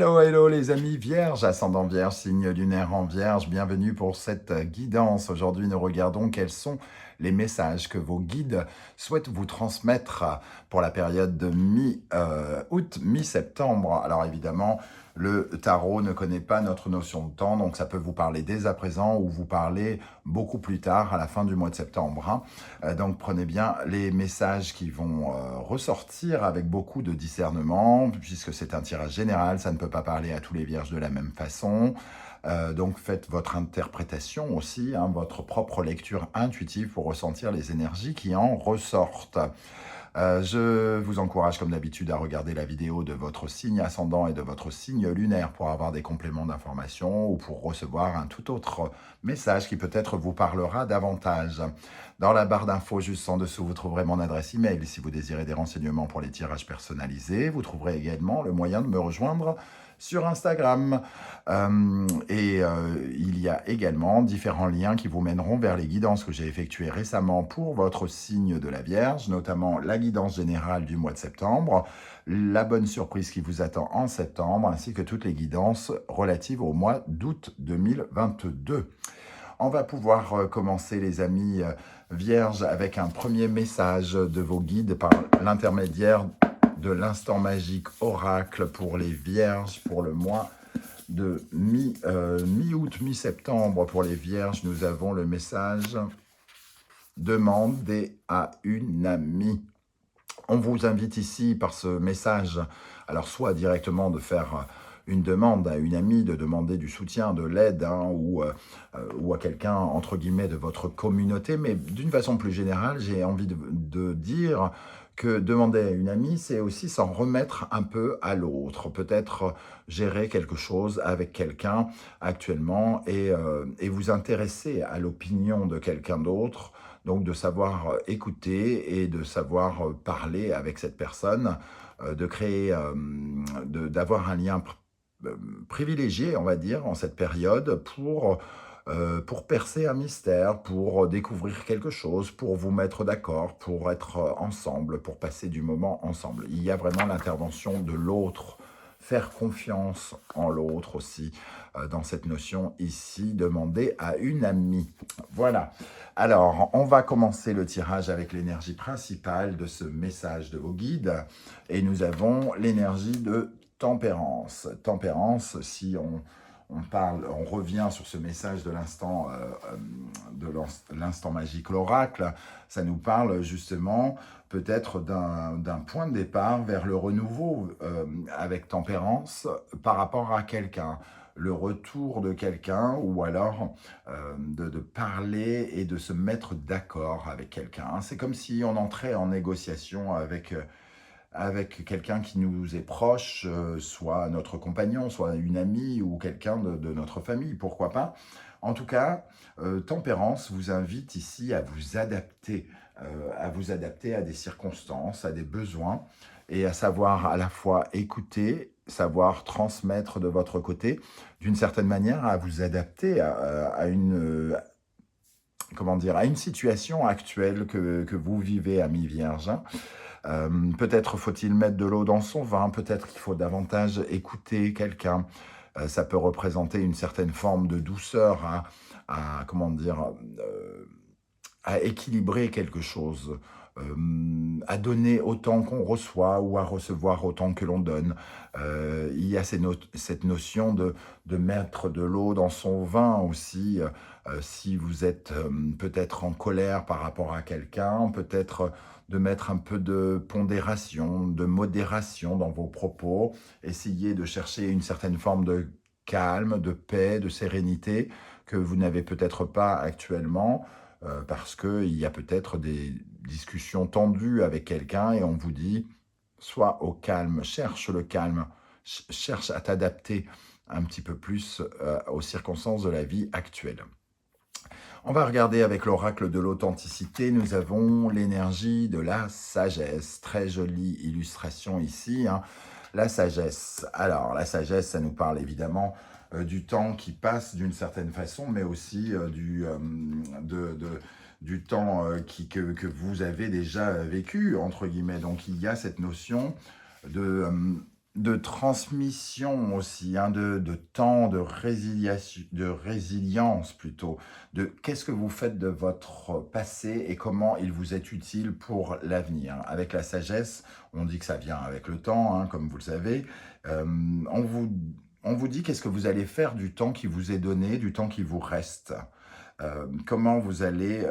Hello, hello les amis vierges, ascendant vierge, signe lunaire en vierge, bienvenue pour cette guidance. Aujourd'hui, nous regardons quels sont les messages que vos guides souhaitent vous transmettre pour la période de mi-août, mi-septembre. Alors évidemment, le tarot ne connaît pas notre notion de temps, donc ça peut vous parler dès à présent ou vous parler beaucoup plus tard, à la fin du mois de septembre. Donc prenez bien les messages qui vont ressortir avec beaucoup de discernement, puisque c'est un tirage général, ça ne peut pas parler à tous les vierges de la même façon. Donc faites votre interprétation aussi, votre propre lecture intuitive pour ressentir les énergies qui en ressortent. Je vous encourage comme d'habitude à regarder la vidéo de votre signe ascendant et de votre signe lunaire pour avoir des compléments d'information ou pour recevoir un tout autre message qui peut-être vous parlera davantage. Dans la barre d'infos juste en dessous, vous trouverez mon adresse email si vous désirez des renseignements pour les tirages personnalisés. Vous trouverez également le moyen de me rejoindre sur Instagram. Il y a également différents liens qui vous mèneront vers les guidances que j'ai effectuées récemment pour votre signe de la Vierge, notamment la guidance générale du mois de septembre, la bonne surprise qui vous attend en septembre, ainsi que toutes les guidances relatives au mois d'août 2022. On va pouvoir commencer, les amis vierges, avec un premier message de vos guides par l'intermédiaire de l'instant magique oracle pour les vierges pour le mois de mi-août, mi-septembre. Pour les vierges, nous avons le message « Demandez à une amie ». On vous invite ici par ce message, alors soit directement de faire une demande à une amie, de demander du soutien, de l'aide, ou à quelqu'un, entre guillemets, de votre communauté, mais d'une façon plus générale, j'ai envie de dire que demander à une amie, c'est aussi s'en remettre un peu à l'autre, peut-être gérer quelque chose avec quelqu'un actuellement et vous intéresser à l'opinion de quelqu'un d'autre, donc de savoir écouter et de savoir parler avec cette personne, de créer, d'avoir un lien privilégié, on va dire, en cette période pour percer un mystère, pour découvrir quelque chose, pour vous mettre d'accord, pour être ensemble, pour passer du moment ensemble. Il y a vraiment l'intervention de l'autre, faire confiance en l'autre aussi, dans cette notion ici, demander à une amie. Voilà. Alors, on va commencer le tirage avec l'énergie principale de ce message de vos guides. Et nous avons l'énergie de tempérance. Tempérance, si on revient sur ce message de l'instant magique, l'oracle, ça nous parle justement peut-être d'un point de départ vers le renouveau avec tempérance par rapport à quelqu'un, le retour de quelqu'un, ou alors de parler et de se mettre d'accord avec quelqu'un. C'est comme si on entrait en négociation avec quelqu'un qui nous est proche, soit notre compagnon, soit une amie ou quelqu'un de notre famille, pourquoi pas. En tout cas, Tempérance vous invite ici à vous adapter à des circonstances, à des besoins, et à savoir à la fois écouter, savoir transmettre de votre côté, d'une certaine manière, à vous adapter à une situation actuelle que vous vivez, ami vierge. Peut-être faut-il mettre de l'eau dans son vin, peut-être qu'il faut davantage écouter quelqu'un. Ça peut représenter une certaine forme de douceur à équilibrer quelque chose, à donner autant qu'on reçoit ou à recevoir autant que l'on donne. Il y a cette notion de mettre de l'eau dans son vin aussi. Si vous êtes peut-être en colère par rapport à quelqu'un, peut-être de mettre un peu de pondération, de modération dans vos propos, essayer de chercher une certaine forme de calme, de paix, de sérénité que vous n'avez peut-être pas actuellement, parce qu'il y a peut-être des discussions tendues avec quelqu'un et on vous dit « sois au calme, cherche le calme, cherche à t'adapter un petit peu plus aux circonstances de la vie actuelle ». On va regarder avec l'oracle de l'authenticité, nous avons l'énergie de la sagesse. Très jolie illustration ici, la sagesse. Alors, la sagesse, ça nous parle évidemment du temps qui passe d'une certaine façon, mais aussi du temps que vous avez déjà vécu, entre guillemets. Donc, il y a cette notion de transmission aussi, hein, de temps, de résilience plutôt, de qu'est-ce que vous faites de votre passé et comment il vous est utile pour l'avenir. Avec la sagesse, on dit que ça vient avec le temps, hein, comme vous le savez. Euh, on vous, on vous dit qu'est-ce que vous allez faire du temps qui vous est donné, du temps qui vous reste. Comment vous allez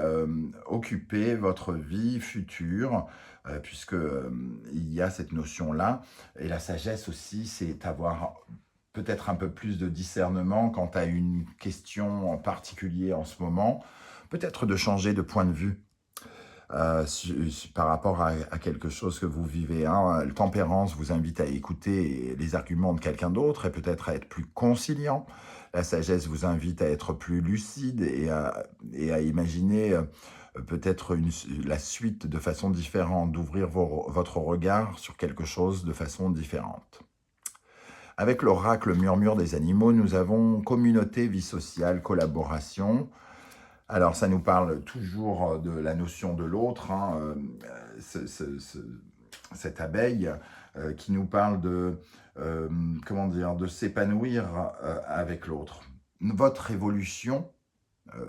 occuper votre vie future, puisque il y a cette notion-là. Et la sagesse aussi, c'est avoir peut-être un peu plus de discernement quant à une question en particulier en ce moment, peut-être de changer de point de vue par rapport à quelque chose que vous vivez. Hein. Le tempérance vous invite à écouter les arguments de quelqu'un d'autre et peut-être à être plus conciliant. La sagesse vous invite à être plus lucide et à imaginer peut-être la suite de façon différente, d'ouvrir votre regard sur quelque chose de façon différente. Avec l'oracle murmure des animaux, nous avons communauté, vie sociale, collaboration. Alors, ça nous parle toujours de la notion de l'autre, hein, cette abeille qui nous parle comment dire, de s'épanouir avec l'autre. Votre évolution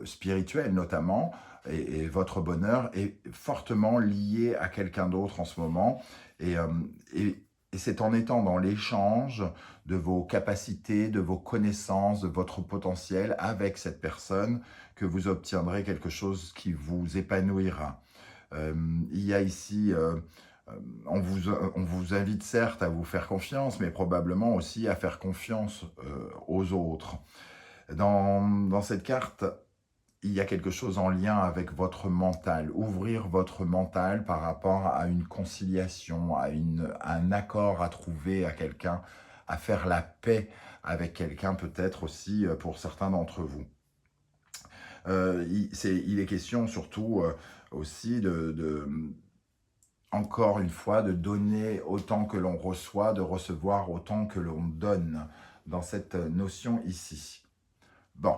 spirituelle notamment et votre bonheur est fortement lié à quelqu'un d'autre en ce moment et, euh, et et c'est en étant dans l'échange de vos capacités, de vos connaissances, de votre potentiel avec cette personne que vous obtiendrez quelque chose qui vous épanouira. Il y a ici, on vous invite certes à vous faire confiance, mais probablement aussi à faire confiance aux autres. Dans cette carte, il y a quelque chose en lien avec votre mental. Ouvrir votre mental par rapport à une conciliation, à un accord à trouver à quelqu'un, à faire la paix avec quelqu'un peut-être aussi pour certains d'entre vous. Il est question surtout aussi encore une fois, de donner autant que l'on reçoit, de recevoir autant que l'on donne dans cette notion ici. Bon,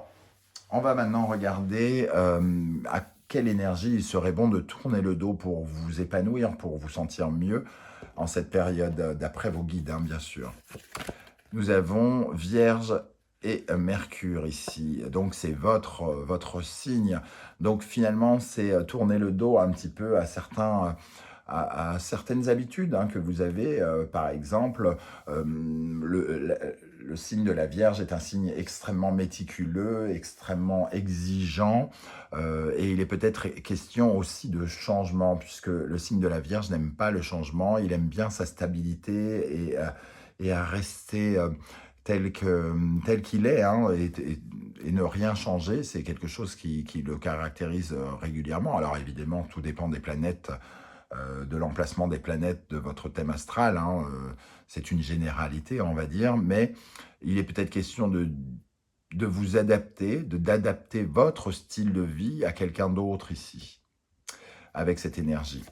on va maintenant regarder à quelle énergie il serait bon de tourner le dos pour vous épanouir, pour vous sentir mieux en cette période, d'après vos guides, hein, bien sûr. Nous avons Vierge et Mercure ici. Donc, c'est votre signe. Donc, finalement, c'est tourner le dos un petit peu à à certaines habitudes hein, que vous avez. Par exemple, le signe de la Vierge est un signe extrêmement méticuleux, extrêmement exigeant, et il est peut-être question aussi de changement, puisque le signe de la Vierge n'aime pas le changement, il aime bien sa stabilité et à rester tel qu'il est, hein, et ne rien changer, c'est quelque chose qui le caractérise régulièrement. Alors évidemment, tout dépend des planètes, de l'emplacement des planètes de votre thème astral, hein, c'est une généralité, on va dire, mais il est peut-être question de vous adapter, d'adapter votre style de vie à quelqu'un d'autre ici, avec cette énergie.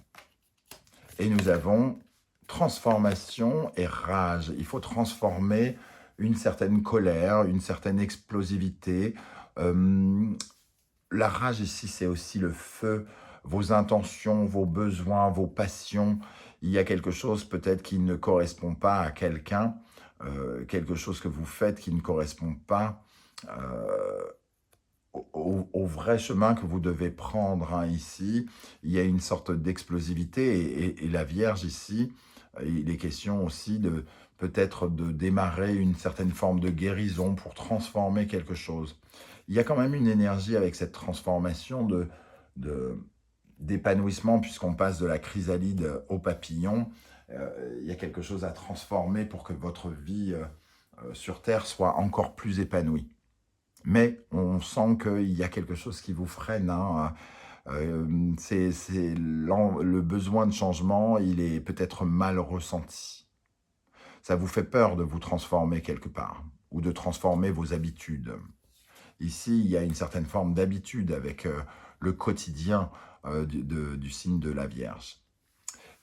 Et nous avons transformation et rage. Il faut transformer une certaine colère, une certaine explosivité. La rage ici, c'est aussi le feu, vos intentions, vos besoins, vos passions. Il y a quelque chose peut-être qui ne correspond pas à quelqu'un, quelque chose que vous faites qui ne correspond pas au vrai chemin que vous devez prendre hein, ici. Il y a une sorte d'explosivité et la Vierge ici, il est question aussi de peut-être de démarrer une certaine forme de guérison pour transformer quelque chose. Il y a quand même une énergie avec cette transformation d'épanouissement puisqu'on passe de la chrysalide au papillon. Il y a quelque chose à transformer pour que votre vie sur Terre soit encore plus épanouie. Mais on sent qu'il y a quelque chose qui vous freine. Hein. Le besoin de changement, il est peut-être mal ressenti. Ça vous fait peur de vous transformer quelque part ou de transformer vos habitudes. Ici, il y a une certaine forme d'habitude avec le quotidien du signe de la Vierge.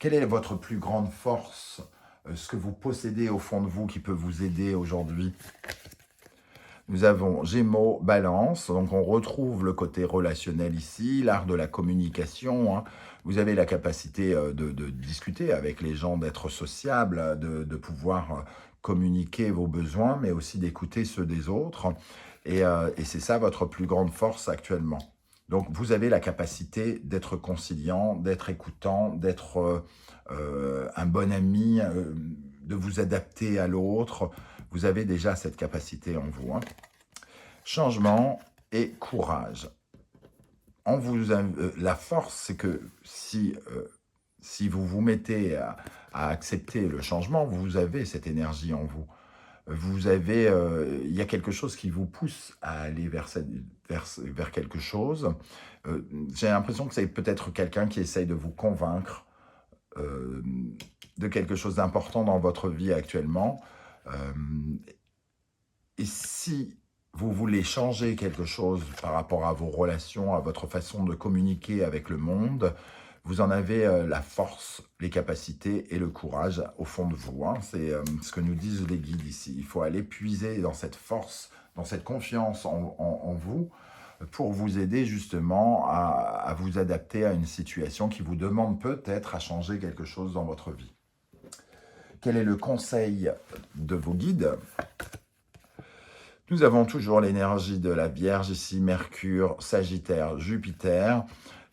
Quelle est votre plus grande force, ce que vous possédez au fond de vous qui peut vous aider aujourd'hui? Nous avons Gémeaux, Balance, donc on retrouve le côté relationnel ici, l'art de la communication, hein. Vous avez la capacité de discuter avec les gens, d'être sociable, de pouvoir communiquer vos besoins, mais aussi d'écouter ceux des autres. Et c'est ça votre plus grande force actuellement. Donc vous avez la capacité d'être conciliant, d'être écoutant, d'être un bon ami, de vous adapter à l'autre. Vous avez déjà cette capacité en vous, hein. Changement et courage. La force, c'est que si vous vous mettez à accepter le changement, vous avez cette énergie en vous. Il y a quelque chose qui vous pousse à aller vers quelque chose. J'ai l'impression que c'est peut-être quelqu'un qui essaye de vous convaincre euh, de quelque chose d'important dans votre vie actuellement. Euh, et si vous voulez changer quelque chose par rapport à vos relations, à votre façon de communiquer avec le monde, vous en avez la force, les capacités et le courage au fond de vous, hein. C'est ce que nous disent les guides ici. Il faut aller puiser dans cette force, dans cette confiance en vous pour vous aider justement à vous adapter à une situation qui vous demande peut-être à changer quelque chose dans votre vie. Quel est le conseil de vos guides? Nous avons toujours l'énergie de la Vierge ici, Mercure, Sagittaire, Jupiter.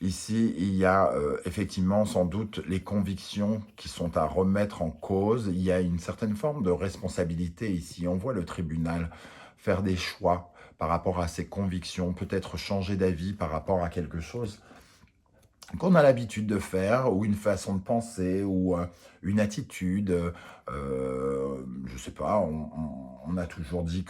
Ici, il y a effectivement sans doute les convictions qui sont à remettre en cause. Il y a une certaine forme de responsabilité ici. On voit le tribunal faire des choix par rapport à ses convictions, peut-être changer d'avis par rapport à quelque chose qu'on a l'habitude de faire, ou une façon de penser, ou une attitude. Je ne sais pas, on a toujours dit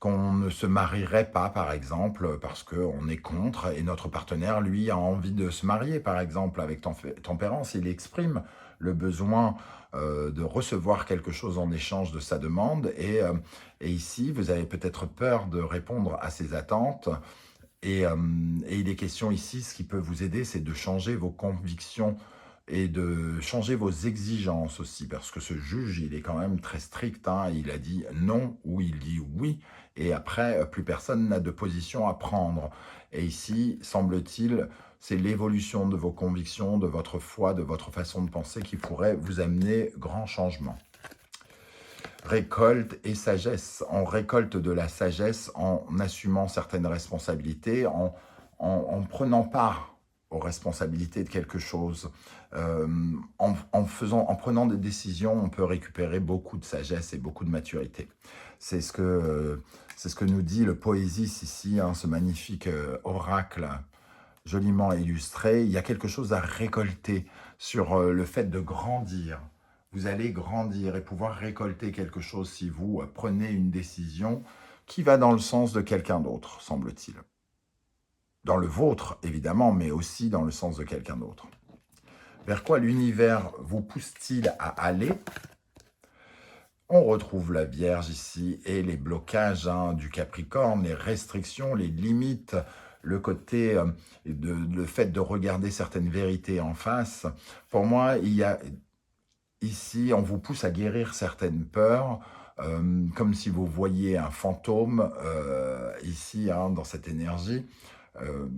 qu'on ne se marierait pas, par exemple, parce qu'on est contre, et notre partenaire, lui, a envie de se marier, par exemple, avec tempérance. Il exprime le besoin de recevoir quelque chose en échange de sa demande, et ici, vous avez peut-être peur de répondre à ses attentes, et il est question ici, ce qui peut vous aider, c'est de changer vos convictions et de changer vos exigences aussi, parce que ce juge, il est quand même très strict, hein. Il a dit non ou il dit oui, et après, plus personne n'a de position à prendre. Et ici, semble-t-il, c'est l'évolution de vos convictions, de votre foi, de votre façon de penser qui pourrait vous amener grand changement. Récolte et sagesse. On récolte de la sagesse en assumant certaines responsabilités, en prenant part aux responsabilités de quelque chose. En prenant des décisions, on peut récupérer beaucoup de sagesse et beaucoup de maturité. C'est ce que nous dit le Poésis ici, hein, ce magnifique oracle joliment illustré. Il y a quelque chose à récolter sur le fait de grandir. Vous allez grandir et pouvoir récolter quelque chose si vous prenez une décision qui va dans le sens de quelqu'un d'autre, semble-t-il. Dans le vôtre, évidemment, mais aussi dans le sens de quelqu'un d'autre. Vers quoi l'univers vous pousse-t-il à aller? On retrouve la Vierge ici et les blocages, hein, du Capricorne, les restrictions, les limites, le côté, le fait de regarder certaines vérités en face. Pour moi, il y a ici, on vous pousse à guérir certaines peurs, comme si vous voyiez un fantôme ici, hein, dans cette énergie.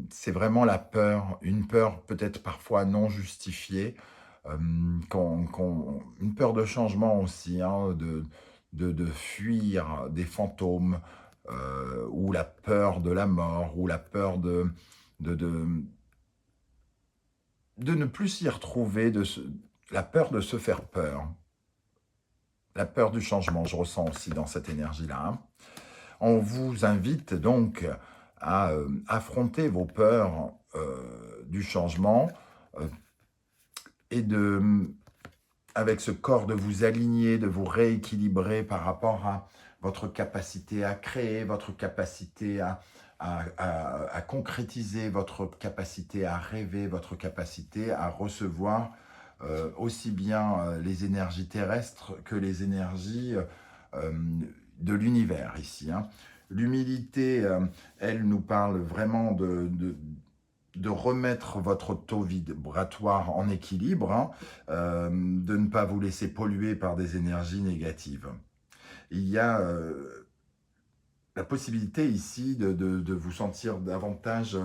C'est vraiment la peur, une peur peut-être parfois non justifiée, une peur de changement aussi, hein, de fuir des fantômes, ou la peur de la mort, ou la peur de, de, de ne plus s'y retrouver, la peur de se faire peur. La peur du changement, je ressens aussi dans cette énergie-là, hein. On vous invite donc à affronter vos peurs du changement, euh, et avec ce corps, de vous aligner, de vous rééquilibrer par rapport à votre capacité à créer, votre capacité à concrétiser, votre capacité à rêver, votre capacité à recevoir aussi bien les énergies terrestres que les énergies de l'univers ici, hein. L'humilité, elle nous parle vraiment de remettre votre taux vibratoire en équilibre, hein, de ne pas vous laisser polluer par des énergies négatives. Il y a la possibilité ici de vous sentir davantage,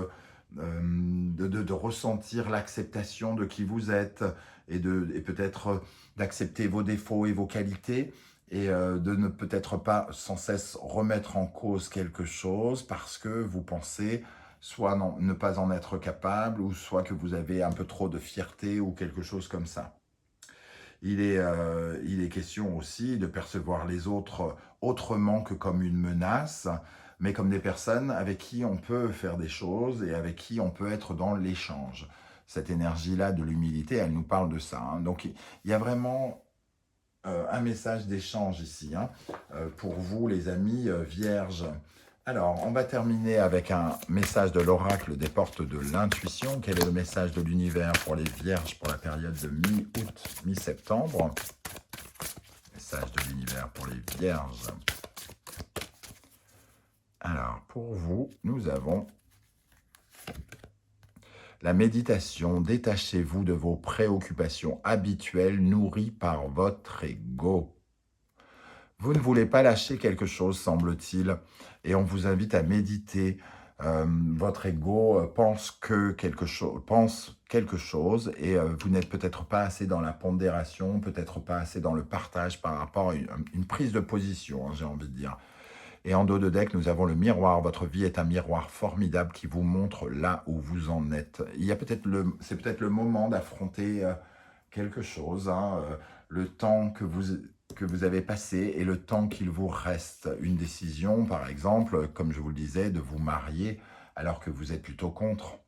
de ressentir l'acceptation de qui vous êtes et peut-être d'accepter vos défauts et vos qualités et de ne peut-être pas sans cesse remettre en cause quelque chose parce que vous pensez soit ne pas en être capable ou soit que vous avez un peu trop de fierté ou quelque chose comme ça. Il est question aussi de percevoir les autres autrement que comme une menace, mais comme des personnes avec qui on peut faire des choses et avec qui on peut être dans l'échange. Cette énergie-là de l'humilité, elle nous parle de ça, hein. Donc, il y a vraiment un message d'échange ici, hein, pour vous, les amis vierges. Alors, on va terminer avec un message de l'oracle des portes de l'intuition. Quel est le message de l'univers pour les vierges pour la période de mi-août, mi-septembre? Message de l'univers pour les vierges. Alors, pour vous, nous avons la méditation. Détachez-vous de vos préoccupations habituelles nourries par votre ego. Vous ne voulez pas lâcher quelque chose, semble-t-il, et on vous invite à méditer. Votre ego pense quelque chose et vous n'êtes peut-être pas assez dans la pondération, peut-être pas assez dans le partage par rapport à une prise de position, hein, j'ai envie de dire. Et en dos de deck, nous avons le miroir. Votre vie est un miroir formidable qui vous montre là où vous en êtes. C'est peut-être le moment d'affronter quelque chose, hein, le temps que vous avez passé et le temps qu'il vous reste. Une décision, par exemple, comme je vous le disais, de vous marier alors que vous êtes plutôt contre.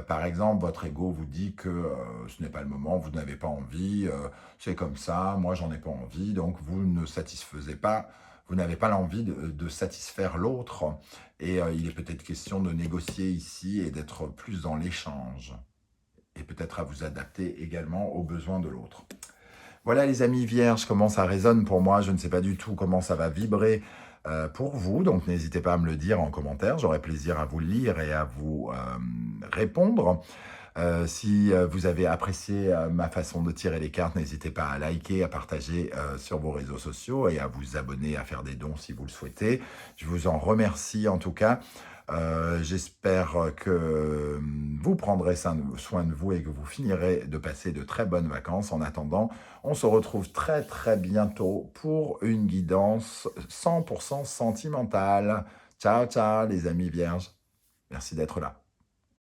Par exemple, votre ego vous dit que ce n'est pas le moment, vous n'avez pas envie, c'est comme ça, moi j'en ai pas envie, donc vous ne satisfaisez pas, vous n'avez pas l'envie de satisfaire l'autre. Et il est peut-être question de négocier ici et d'être plus dans l'échange. Et peut-être à vous adapter également aux besoins de l'autre. Voilà les amis vierges, comment ça résonne pour moi. Je ne sais pas du tout comment ça va vibrer pour vous. Donc n'hésitez pas à me le dire en commentaire. J'aurai plaisir à vous lire et à vous répondre. Si vous avez apprécié ma façon de tirer les cartes, n'hésitez pas à liker, à partager sur vos réseaux sociaux et à vous abonner, à faire des dons si vous le souhaitez. Je vous en remercie en tout cas. J'espère que vous prendrez soin de vous et que vous finirez de passer de très bonnes vacances. En attendant, on se retrouve très très bientôt pour une guidance 100% sentimentale. Ciao ciao les amis vierges. Merci d'être là.